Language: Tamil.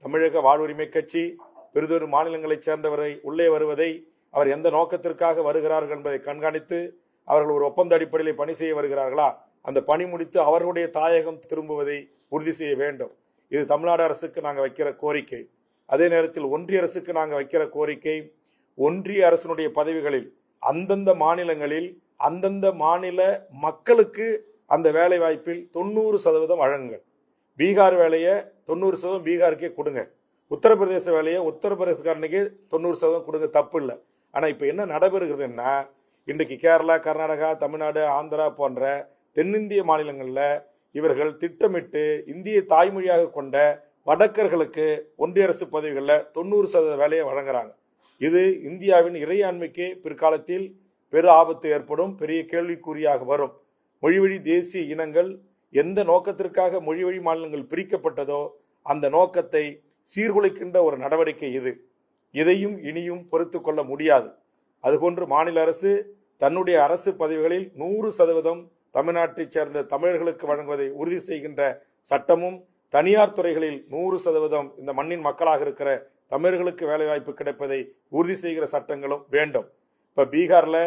தமிழக வாழ்வுரிமை கட்சி பெரிதொரு மாநிலங்களைச் சேர்ந்தவரை உள்ளே வருவதை அவர் எந்த நோக்கத்திற்காக வருகிறார்கள் என்பதை கண்காணித்து அவர்கள் ஒரு ஒப்பந்த அடிப்படையில் பணி செய்ய வருகிறார்களா, அந்த பணி முடித்து அவர்களுடைய தாயகம் திரும்புவதை உறுதி செய்ய வேண்டும். இது தமிழ்நாடு அரசுக்கு நாங்கள் வைக்கிற கோரிக்கை. அதே நேரத்தில் ஒன்றிய அரசுக்கு நாங்கள் வைக்கிற கோரிக்கை, ஒன்றிய அரசினுடைய பதவிகளில் அந்தந்த மாநிலங்களில் அந்தந்த மாநில மக்களுக்கு அந்த வேலை வாய்ப்பில் 90% வழங்குங்கள். பீகார் வேலையை 90% பீகாருக்கே கொடுங்க. உத்தரப்பிரதேச வேலையை உத்தரப்பிரதேசக்காரனுக்கே 90% கொடுங்க, தப்பு இல்லை. ஆனா இப்ப என்ன நடைபெறுகிறதுன்னா, இன்றைக்கு கேரளா, கர்நாடகா, தமிழ்நாடு, ஆந்திரா போன்ற தென்னிந்திய மாநிலங்கள்ல இவர்கள் திட்டமிட்டு இந்திய தாய்மொழியாக கொண்ட வடக்கர்களுக்கு ஒன்றிய அரசு பதவிகளில் 90% வேலையை வழங்குறாங்க. இது இந்தியாவின் இறையாண்மைக்கு பிற்காலத்தில் பெரு ஆபத்து ஏற்படும், பெரிய கேள்விக்குறியாக வரும். மொழிவழி தேசிய இனங்கள் எந்த நோக்கத்திற்காக மொழிவழி மாநிலங்கள் பிரிக்கப்பட்டதோ அந்த நோக்கத்தை சீர்குலைக்கின்ற ஒரு நடவடிக்கை இது. இதையும் இனியும் பொறுத்து கொள்ள முடியாது. அதுபோன்று மாநில அரசு தன்னுடைய அரசு பதவிகளில் 100% தமிழ்நாட்டைச் சேர்ந்த தமிழர்களுக்கு வழங்குவதை உறுதி செய்கின்ற சட்டமும், தனியார் துறைகளில் 100% இந்த மண்ணின் மக்களாக இருக்கிற தமிழர்களுக்கு வேலைவாய்ப்பு கிடைப்பதை உறுதி செய்கிற சட்டங்களும் வேண்டும். இப்ப பீகார்ல